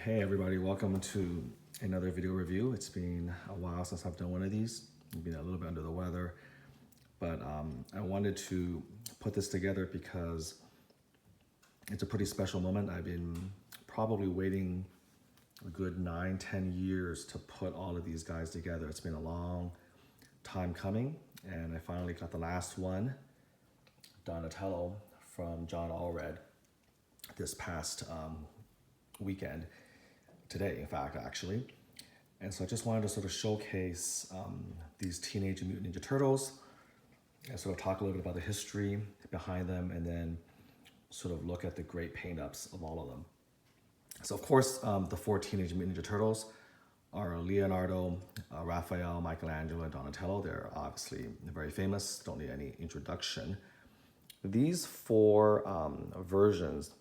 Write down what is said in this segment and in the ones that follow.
Hey everybody, welcome to another video review. It's been a while since I've done one of these. I've been a little bit under the weather, but I wanted to put this together because it's a pretty special moment. I've been probably waiting a good 9-10 years to put all of these guys together. It's been a long time coming, and I finally got the last one, Donatello from John Allred, this past weekend, today in fact actually. And so I just wanted to sort of showcase these Teenage Mutant Ninja Turtles and sort of talk a little bit about the history behind them, and then sort of look at the great paint-ups of all of them. So of course the four Teenage Mutant Ninja Turtles are Leonardo, Raphael, Michelangelo, and Donatello. They're obviously very famous, don't need any introduction. These four versions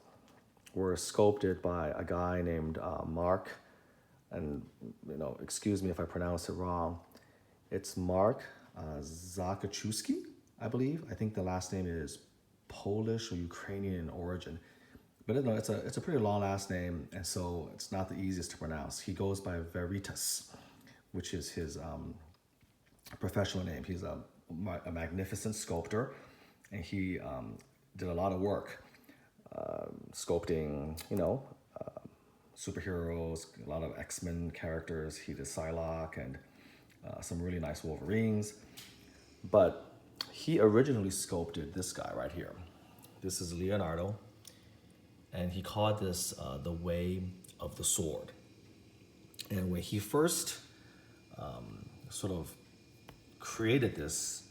were sculpted by a guy named Mark, and excuse me if I pronounce it wrong. It's Mark Zahaczewsky, I believe. I think the last name is Polish or Ukrainian in origin, but it's a pretty long last name, and so it's not the easiest to pronounce. He goes by Veritas, which is his professional name. He's a magnificent sculptor, and he did a lot of work sculpting, superheroes, a lot of X-Men characters. He did Psylocke and some really nice Wolverines. But he originally sculpted this guy right here. This is Leonardo, and he called this the Way of the Sword. And when he first sort of created this,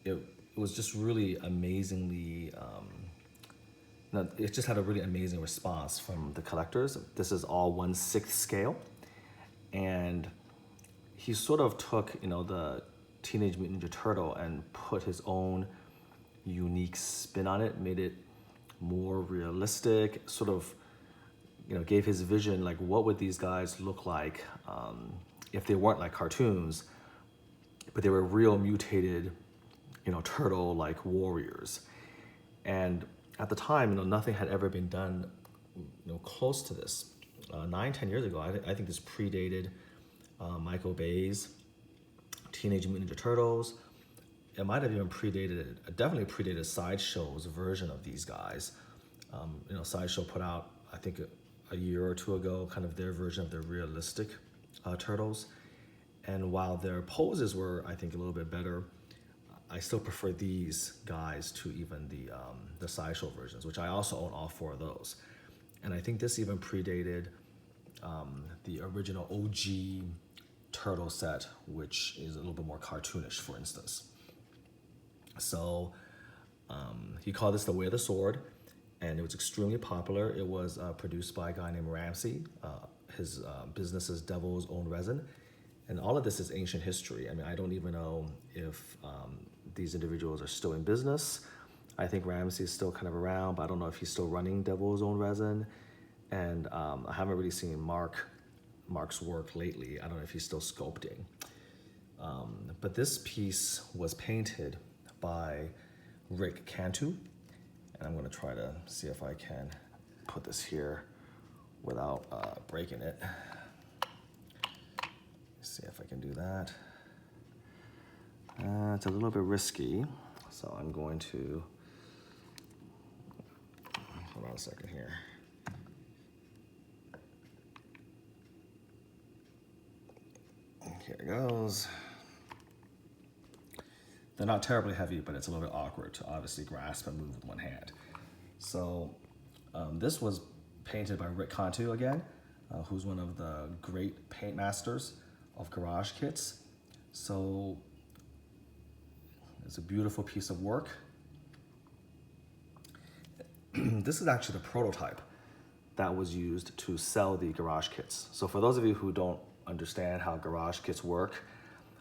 it was just really amazingly, it just had a really amazing response from the collectors. This is all 1/6 scale. And he sort of took, the Teenage Mutant Ninja Turtle and put his own unique spin on it, made it more realistic, sort of, gave his vision, like what would these guys look like if they weren't like cartoons, but they were real mutated, turtle-like warriors. And at the time, nothing had ever been done, close to this. 9-10 years ago, I think this predated Michael Bay's Teenage Mutant Ninja Turtles. It might have even definitely predated Sideshow's version of these guys. Sideshow put out, I think, a year or two ago, kind of their version of the realistic turtles. And while their poses were, I think, a little bit better, I still prefer these guys to even the Sideshow versions, which I also own all four of those. And I think this even predated the original OG turtle set, which is a little bit more cartoonish, for instance. So he called this the Way of the Sword, and it was extremely popular. It was produced by a guy named Ramsey. His business is Devil's Own Resin. And all of this is ancient history. I mean, I don't even know if these individuals are still in business. I think Ramsey is still kind of around, but I don't know if he's still running Devil's Own Resin. And I haven't really seen Mark's work lately. I don't know if he's still sculpting. But this piece was painted by Rick Cantu. And I'm gonna try to see if I can put this here without breaking it. See if I can do that. It's a little bit risky, so I'm going to, hold on a second here. Here it goes. They're not terribly heavy, but it's a little bit awkward to obviously grasp and move with one hand. So this was painted by Rick Cantu again, who's one of the great paint masters of garage kits. So it's a beautiful piece of work. This is actually the prototype that was used to sell the garage kits. So for those of you who don't understand how garage kits work,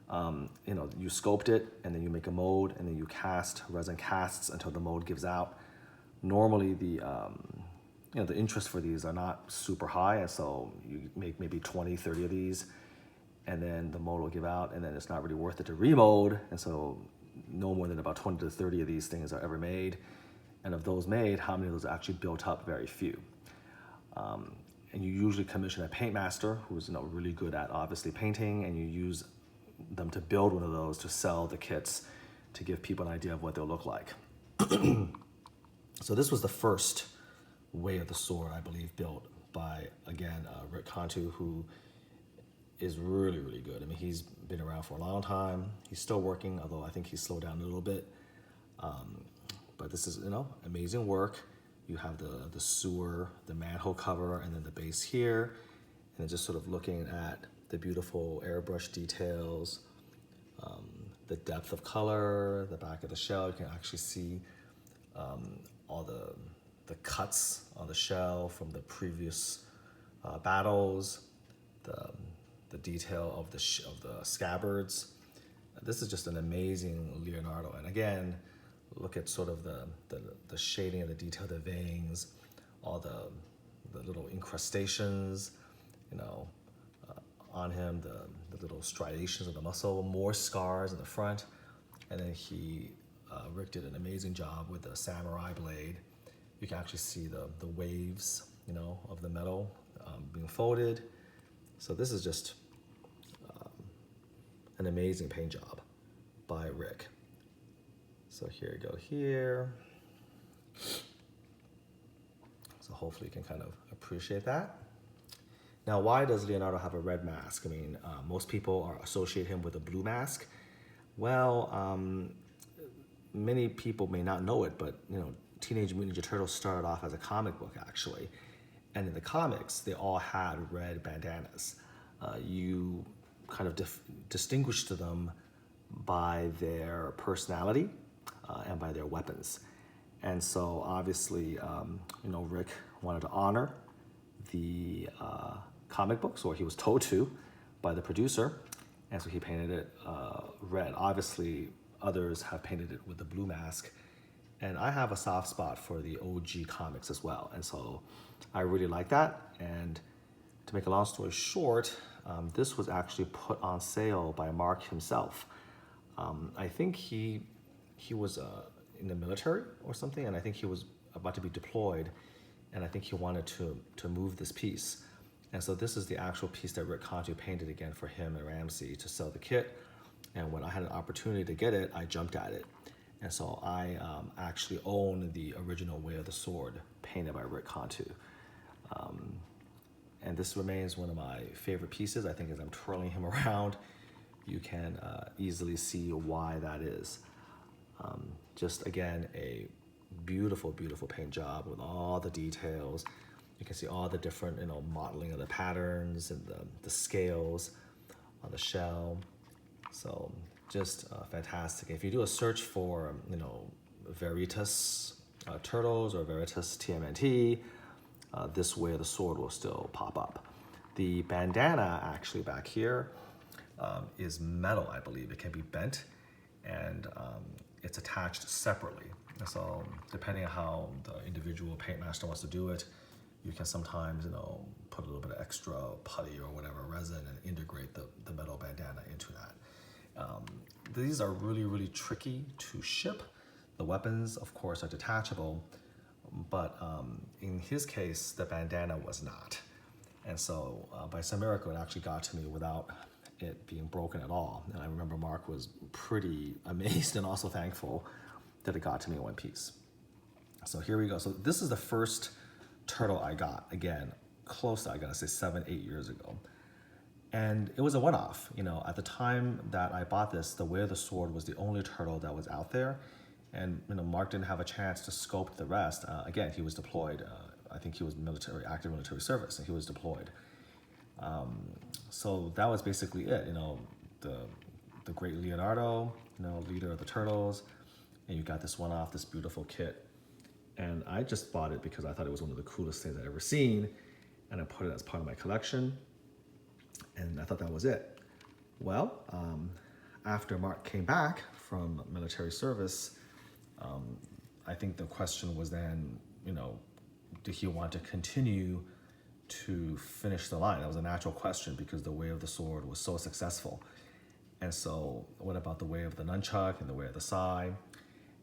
you sculpt it, and then you make a mold, and then you cast resin casts until the mold gives out. Normally the interest for these are not super high, and so you make maybe 20-30 of these, and then the mold will give out, and then it's not really worth it to remold, and so no more than about 20 to 30 of these things are ever made. And of those made, how many of those are actually built up? Very few. and you usually commission a paint master who's really good at obviously painting, and you use them to build one of those to sell the kits to give people an idea of what they'll look like. So this was the first Way of the Sword, I believe, built by, again, Rick Cantu, who is really, really good. I mean, he's been around for a long time. He's still working, although I think he's slowed down a little bit. But this is, amazing work. You have the sewer, the manhole cover, and then the base here. And then just sort of looking at the beautiful airbrush details, the depth of color, the back of the shell. You can actually see all the cuts on the shell from the previous battles, the detail of the scabbards. This is just an amazing Leonardo. And again, look at sort of the shading and the detail, the veins, all the little incrustations, on him, the little striations of the muscle, more scars in the front. And then Rick did an amazing job with the samurai blade. You can actually see the waves, of the metal being folded. So this is just an amazing paint job by Rick. So here you go here. So hopefully you can kind of appreciate that. Now, why does Leonardo have a red mask? I mean, most people associate him with a blue mask. Well, many people may not know it, but Teenage Mutant Ninja Turtles started off as a comic book, actually. And in the comics, they all had red bandanas. You kind of distinguished them by their personality and by their weapons. And so obviously, Rick wanted to honor the comic books, or he was told to by the producer, and so he painted it red. Obviously, others have painted it with the blue mask, and I have a soft spot for the OG comics as well, and so I really like that. And to make a long story short, this was actually put on sale by Mark himself. I think he was in the military or something, and I think he was about to be deployed, and I think he wanted to move this piece. And so this is the actual piece that Rick Cantu painted again for him and Ramsey to sell the kit. And when I had an opportunity to get it, I jumped at it. And so I actually own the original Way of the Sword painted by Rick Cantu. And this remains one of my favorite pieces. I think as I'm twirling him around, you can easily see why that is. Just again, a beautiful, beautiful paint job with all the details. You can see all the different, modeling of the patterns and the scales on the shell. So just fantastic. If you do a search for, Veritas Turtles or Veritas TMNT, this Way of the Sword will still pop up. The bandana actually back here is metal, I believe. It can be bent, and it's attached separately. So depending on how the individual paint master wants to do it, you can sometimes, put a little bit of extra putty or whatever resin and integrate the metal bandana into that. These are really, really tricky to ship. The weapons, of course, are detachable, but in his case, the bandana was not. And so by some miracle, it actually got to me without it being broken at all. And I remember Mark was pretty amazed and also thankful that it got to me in one piece. So here we go. So this is the first turtle I got, again, close to, I gotta say, 7-8 years ago. And it was a one-off. At the time that I bought this, the Way of the Sword was the only turtle that was out there. And Mark didn't have a chance to sculpt the rest. Again, he was deployed. I think he was active military service, and he was deployed. So that was basically it. The great Leonardo, leader of the Turtles, and you got this one-off, this beautiful kit. And I just bought it because I thought it was one of the coolest things I'd ever seen, and I put it as part of my collection, and I thought that was it. Well, after Mark came back from military service, I think the question was then, did he want to continue to finish the line? That was a natural question because the Way of the Sword was so successful. And so what about the Way of the nunchuck and the Way of the sai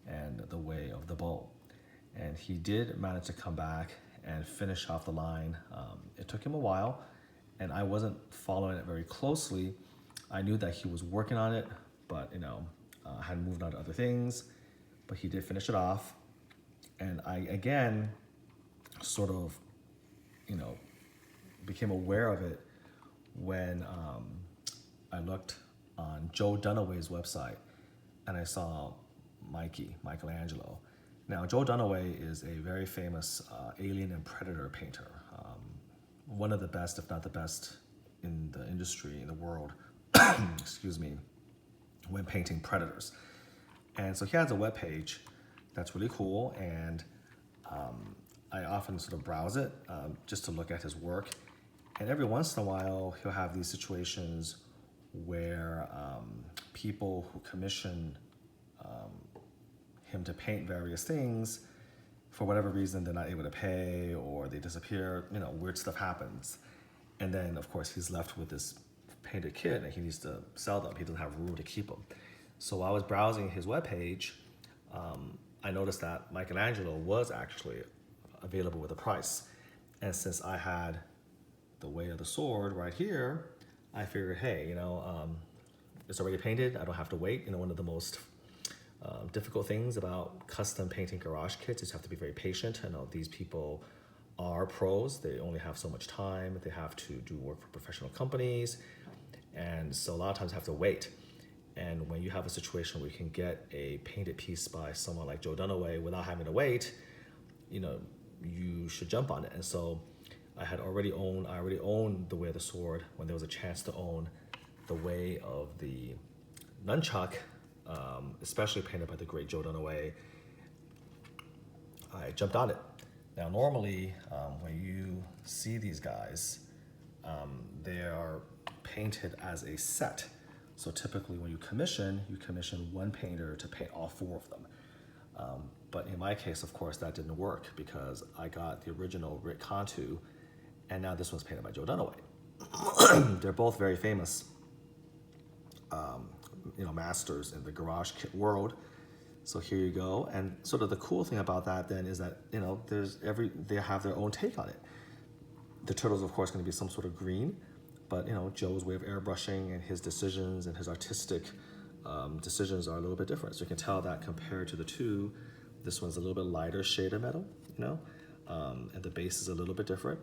and the Way of the bow? And he did manage to come back and finish off the line. It took him a while, and I wasn't following it very closely. I knew that he was working on it, but had moved on to other things. But he did finish it off, and I again sort of became aware of it when I looked on Joe Dunaway's website, and I saw Michelangelo. Now, Joe Dunaway is a very famous alien and predator painter, one of the best, if not the best, in the industry, in the world, excuse me, when painting predators. And so he has a webpage that's really cool, and I often sort of browse it just to look at his work. And every once in a while, he'll have these situations where people who commission him to paint various things, for whatever reason, they're not able to pay or they disappear, weird stuff happens. And then, of course, he's left with this painted kit and he needs to sell them. He doesn't have room to keep them. So while I was browsing his webpage, I noticed that Michelangelo was actually available with a price. And since I had the Way of the Sword right here, I figured, hey, it's already painted. I don't have to wait. One of the most difficult things about custom painting garage kits is you have to be very patient. I know these people are pros. They only have so much time. They have to do work for professional companies. And so a lot of times have to wait. And when you have a situation where you can get a painted piece by someone like Joe Dunaway without having to wait, you should jump on it. And so I already owned the Way of the Sword when there was a chance to own the Way of the Nunchuck, especially painted by the great Joe Dunaway. I jumped on it. Now, normally, when you see these guys, they are painted as a set. So typically when you commission one painter to paint all four of them. But in my case, of course, that didn't work because I got the original Rick Cantu, and now this one's painted by Joe Dunaway. They're both very famous, masters in the garage kit world. So here you go. And sort of the cool thing about that then is that, they have their own take on it. The turtle's, of course, going to be some sort of green, but, Joe's way of airbrushing and his decisions and his artistic decisions are a little bit different. So you can tell that compared to the two, this one's a little bit lighter shade of metal, and the base is a little bit different.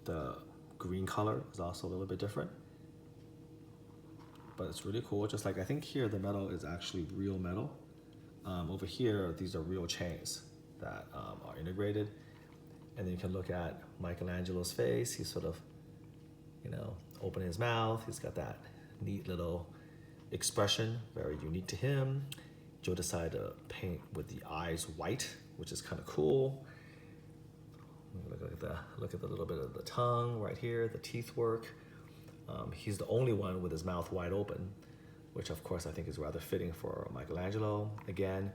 The green color is also a little bit different. But it's really cool. Just like I think here the metal is actually real metal. Over here, these are real chains that are integrated. And then you can look at Michelangelo's face. He's sort of, opening his mouth. He's got that neat little expression, very unique to him. Joe decided to paint with the eyes white, which is kind of cool. Look at the little bit of the tongue right here, the teeth work. He's the only one with his mouth wide open, which of course I think is rather fitting for Michelangelo. Again,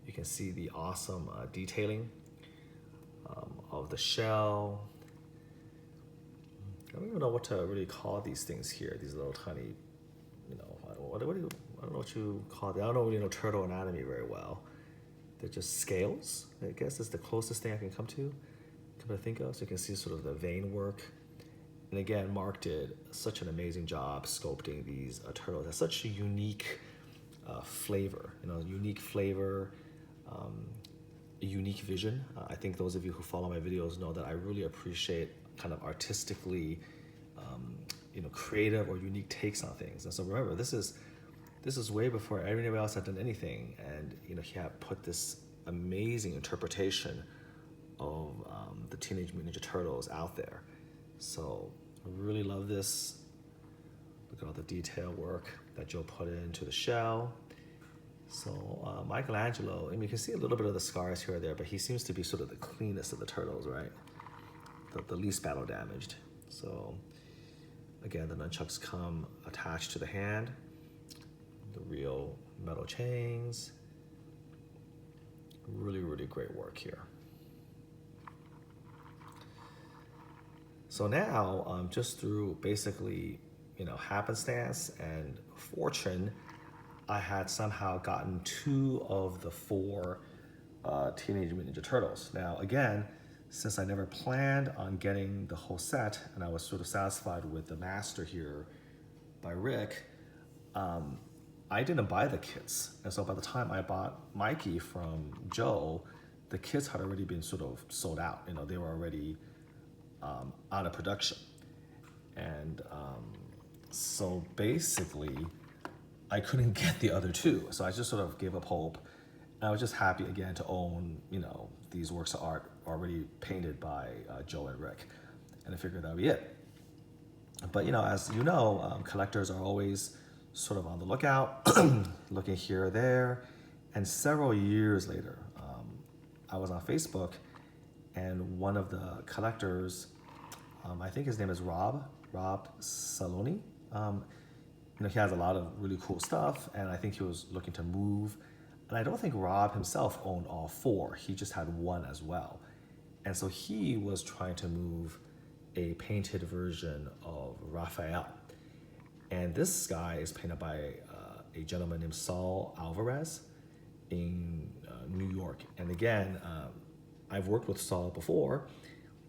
you can see the awesome detailing of the shell. I don't even know what to really call these things here. These little tiny, I don't know what you call them. I don't really know turtle anatomy very well. They're just scales, I guess is the closest thing I can come to think of. So you can see sort of the vein work. And again, Mark did such an amazing job sculpting these turtles. That's such a unique flavor, a unique vision. I think those of you who follow my videos know that I really appreciate kind of artistically, creative or unique takes on things. And so remember, this is way before anybody else had done anything. And he had put this amazing interpretation of the Teenage Mutant Ninja Turtles out there. So I really love this. Look at all the detail work that Joe put into the shell. So Michelangelo, you can see a little bit of the scars here or there, but he seems to be sort of the cleanest of the turtles, right? The least battle damaged. So again, the nunchucks come attached to the hand, the real metal chains. Really, really great work here. So now, just through basically, happenstance and fortune, I had somehow gotten 2 of the 4 Teenage Mutant Ninja Turtles. Now, again, since I never planned on getting the whole set, and I was sort of satisfied with the master here by Rick, I didn't buy the kits. And so by the time I bought Mikey from Joe, the kits had already been sort of sold out. You know, they were already out of production. And so basically, I couldn't get the other two. So I just sort of gave up hope. And I was just happy again to own, you know, these works of art already painted by Joe and Rick. And I figured that would be it. But, you know, as you know, collectors are always sort of on the lookout, looking here or there. And several years later, I was on Facebook, and one of the collectors, I think his name is Rob Saloni. You know, he has a lot of really cool stuff, and I think he was looking to move. And I don't think Rob himself owned all four. He just had one as well. And so he was trying to move a painted version of Raphael. And this guy is painted by a gentleman named Saul Alvarez in New York. And again, I've worked with Saul before.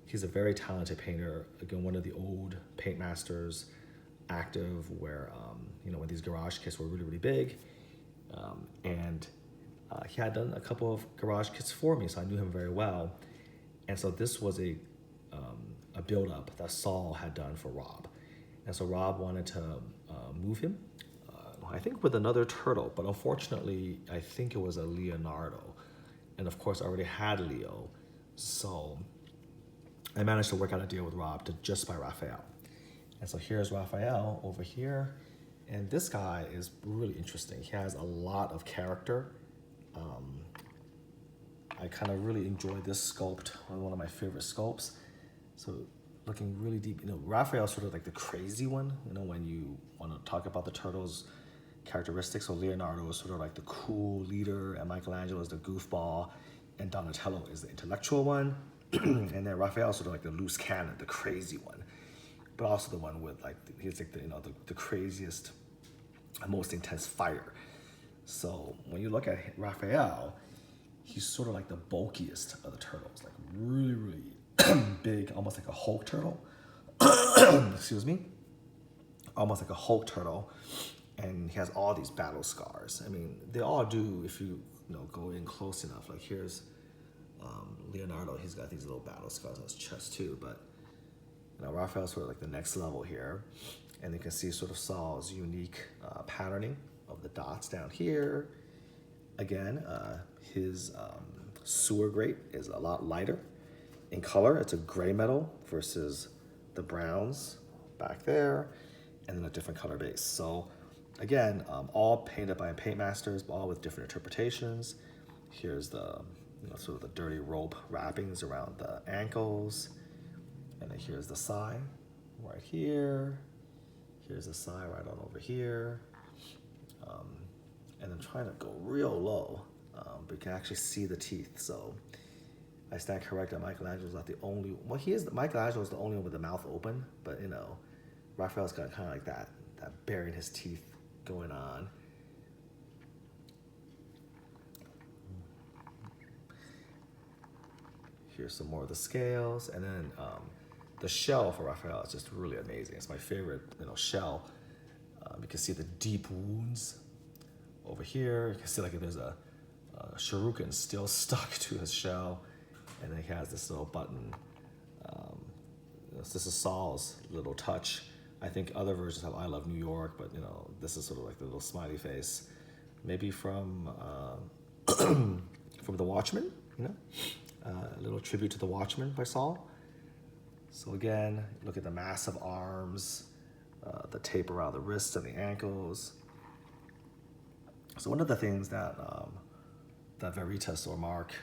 He's a very talented painter. Again, one of the old paint masters active where, you know, when these garage kits were really, really big. And he had done a couple of garage kits for me, so I knew him very well. And so this was a build-up that Saul had done for Rob. And so Rob wanted to move him, I think with another turtle, but unfortunately, I think it was a Leonardo. And of course, I already had Leo. So I managed to work out a deal with Rob to just buy Raphael. And so here's Raphael over here. And this guy is really interesting. He has a lot of character. I kind of really enjoyed this sculpt, one of my favorite sculpts. So looking really deep, you know, Raphael's sort of like the crazy one, you know, when you want to talk about the turtles' characteristics. So Leonardo is sort of like the cool leader, and Michelangelo is the goofball, and Donatello is the intellectual one. And then Raphael is sort of like the loose cannon, the crazy one, but also the one with like, he's like the, you know, the craziest, most intense fighter. So when you look at Raphael, he's sort of like the bulkiest of the turtles, like really, really big, almost like a Hulk turtle. Excuse me. Almost like a Hulk turtle. And he has all these battle scars. I mean, they all do if you know, go in close enough. Like here's Leonardo, he's got these little battle scars on his chest too, but you know, Raphael's sort of like the next level here. And you can see sort of Saul's unique patterning of the dots down here. Again, his sewer grate is a lot lighter in color. It's a gray metal versus the browns back there, and then a different color base. So again, all painted by paint masters, but all with different interpretations. Here's the, you know, sort of the dirty rope wrappings around the ankles. And then here's the sign right here. Here's the sign right on over here. And I'm trying to go real low, but you can actually see the teeth. So I stand corrected. Michelangelo's not the only, well, Michelangelo's the only one with the mouth open, but you know, Raphael's got kind of like that burying his teeth going on. Here's some more of the scales, and then the shell for Raphael is just really amazing. It's my favorite, you know, shell. You can see the deep wounds over here. You can see like if there's a shuriken still stuck to his shell, and then he has this little button. This is Saul's little touch. I think other versions have "I love New York," but you know, this is sort of like the little smiley face, maybe from from The Watchmen. You know, a little tribute to The Watchmen by Saul. So again, look at the massive arms, the tape around the wrists and the ankles. So one of the things that that Veritas or Mark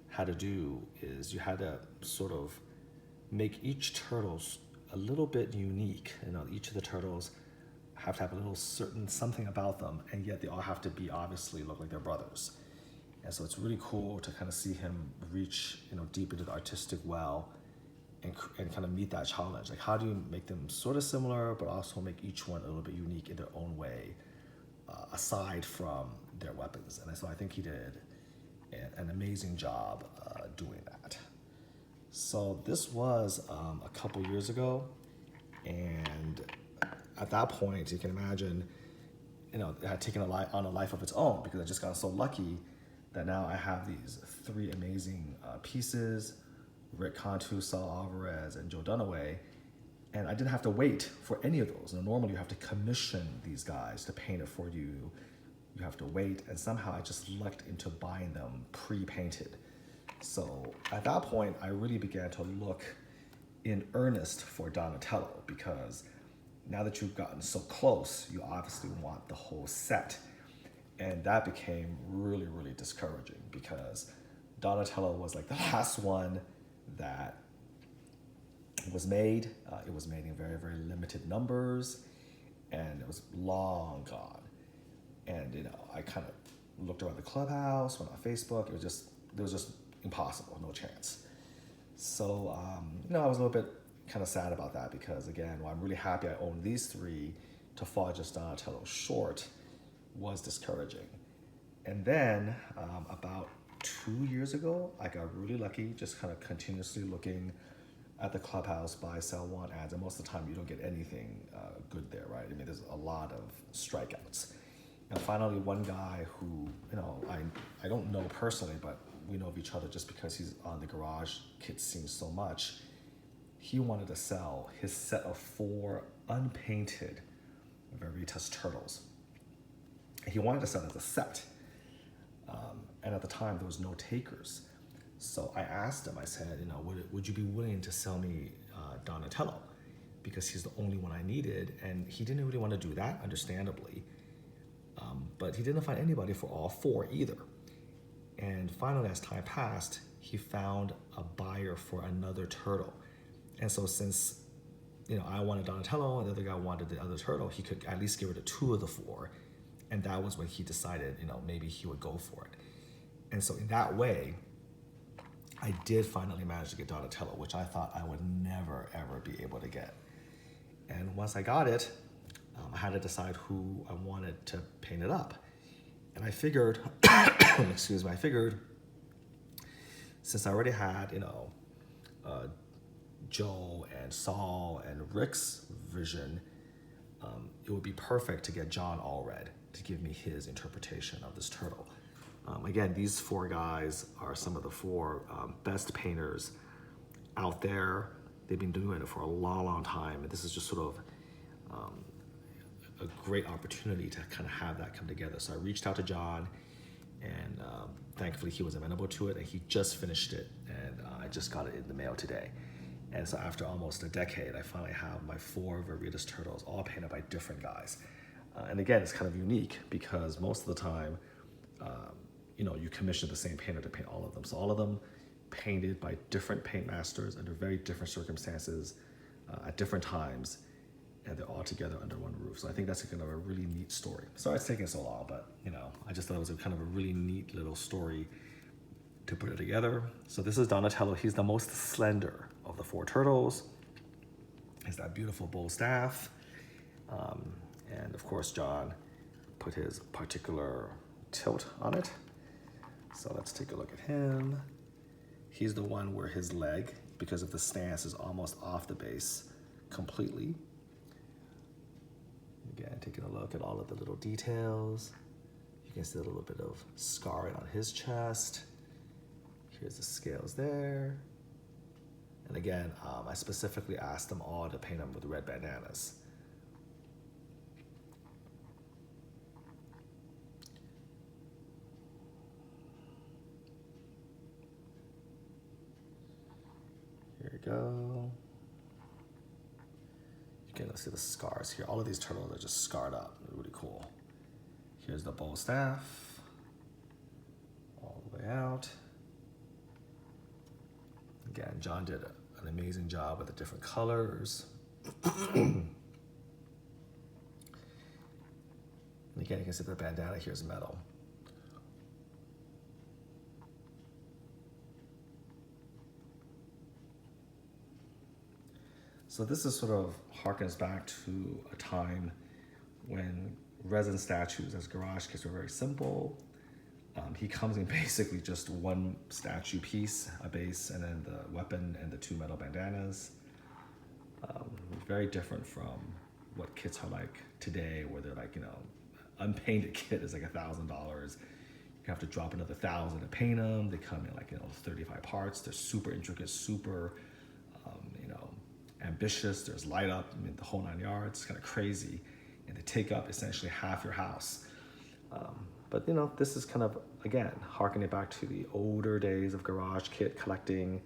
had to do is you had to sort of make each turtle a little bit unique. You know, each of the turtles have to have a little certain something about them, and yet they all have to be obviously look like their brothers. And so it's really cool to kind of see him reach, you know, deep into the artistic well and kind of meet that challenge. Like, how do you make them sort of similar, but also make each one a little bit unique in their own way, aside from their weapons? And so I think he did an amazing job doing that. So this was a couple years ago, and at that point, you can imagine, it had taken on a life of its own because I just got so lucky that now I have these three amazing pieces: Rick Cantu, Saul Alvarez, and Joe Dunaway. And I didn't have to wait for any of those. Normally you have to commission these guys to paint it for you. You have to wait, and somehow I just lucked into buying them pre-painted. So at that point, I really began to look in earnest for Donatello, because now that you've gotten so close, you obviously want the whole set. And that became really, really discouraging, because Donatello was like the last one that was made. It was made in very, very limited numbers, and it was long gone. And I kind of looked around the clubhouse, went on Facebook. It was just impossible, no chance. So I was a little bit kind of sad about that, because again, while I'm really happy I own these three, to fall just Donatello short was discouraging. And then about 2 years ago, I got really lucky, just kind of continuously looking at the clubhouse, buy, sell, want ads, and most of the time you don't get anything good there, right? I mean, there's a lot of strikeouts. And finally, one guy who, I don't know personally, but we know of each other just because he's on the garage kit scene so much, he wanted to sell his set of 4 unpainted Veritas turtles. He wanted to sell it as a set. And at the time, there was no takers. So I asked him, I said, would you be willing to sell me Donatello? Because he's the only one I needed. And he didn't really want to do that, understandably. But he didn't find anybody for all 4 either. And finally, as time passed, he found a buyer for another turtle. And so since, I wanted Donatello and the other guy wanted the other turtle, he could at least get rid of 2 of the 4. And that was when he decided, maybe he would go for it. And so in that way, I did finally manage to get Donatello, which I thought I would never, ever be able to get. And once I got it, I had to decide who I wanted to paint it up. And I figured, since I already had, Joe and Saul and Rick's vision, it would be perfect to get John Allred to give me his interpretation of this turtle. Again, these 4 guys are some of the 4 best painters out there. They've been doing it for a long, long time. And this is just sort of a great opportunity to kind of have that come together. So I reached out to John, and thankfully he was amenable to it, and he just finished it, and I just got it in the mail today. And so after almost a decade, I finally have my 4 Veritas turtles, all painted by different guys. And again, it's kind of unique because most of the time, you commission the same painter to paint all of them. So all of them painted by different paint masters under very different circumstances at different times, and they're all together under one roof. So I think that's kind of a really neat story. Sorry it's taking so long, but I just thought it was kind of a really neat little story to put it together. So this is Donatello. He's the most slender of the 4 turtles. He's that beautiful bow staff. And of course, John put his particular tilt on it. So let's take a look at him. He's the one where his leg, because of the stance, is almost off the base completely. Again, taking a look at all of the little details. You can see a little bit of scarring on his chest. Here's the scales there. And again, I specifically asked them all to paint them with red bandanas. Here we go. You can see the scars here. All of these turtles are just scarred up. They're really cool. Here's the bow staff, all the way out. Again, John did an amazing job with the different colors. And again, you can see the bandana here is metal. So this is sort of harkens back to a time when resin statues as garage kits were very simple. He comes in basically just one statue piece, a base, and then the weapon and the two metal bandanas. Very different from what kits are like today, where they're like, unpainted kit is like $1,000. You have to drop another 1,000 to paint them. They come in like 35 parts. They're super intricate, super ambitious. There's light up, the whole 9 yards. It's kind of crazy, and they take up essentially half your house. But this is kind of, again, harkening back to the older days of garage kit collecting.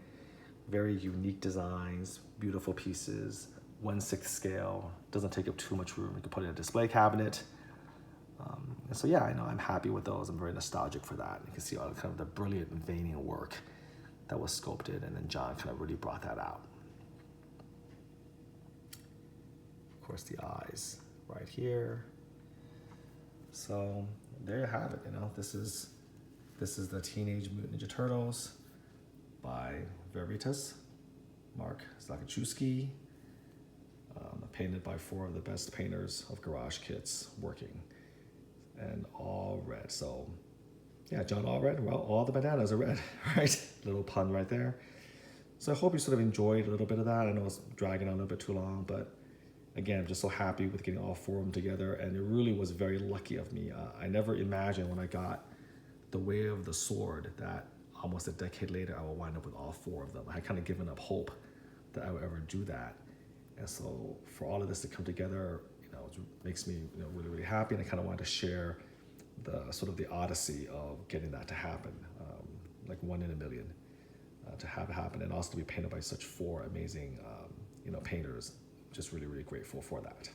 Very unique designs, beautiful pieces, 1/6 scale. Doesn't take up too much room. You can put it in a display cabinet. And so yeah, I'm happy with those. I'm very nostalgic for that. You can see all kind of the brilliant veining work that was sculpted, and then John kind of really brought that out. Of course, the eyes right here. So there you have it. This is the Teenage Mutant Ninja Turtles by Veritas, Mark Zahaczewsky, painted by 4 of the best painters of garage kits working, and all red. So yeah, John, all red. Well, all the bandanas are red, right? Little pun right there. So I hope you sort of enjoyed a little bit of that. I know it's dragging on a little bit too long, but again, I'm just so happy with getting all 4 of them together, and it really was very lucky of me. I never imagined when I got The Way of the Sword that almost a decade later I will wind up with all 4 of them. I had kind of given up hope that I would ever do that. And so for all of this to come together, it makes me really, really happy, and I kind of wanted to share the sort of the odyssey of getting that to happen, like 1 in a million, to have it happen, and also to be painted by such 4 amazing painters. Just really, really grateful for that.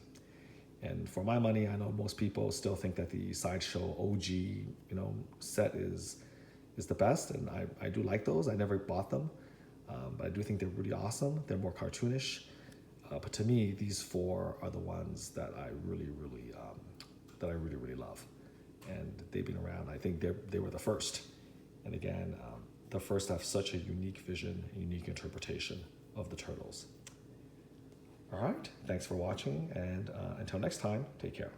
And for my money, I know most people still think that the Sideshow OG, set is the best, and I do like those. I never bought them, but I do think they're really awesome. They're more cartoonish, but to me, these 4 are the ones that I really, really, really love. And they've been around. I think they were the first, and again, the first to have such a unique vision, unique interpretation of the Turtles. All right, thanks for watching, and until next time, take care.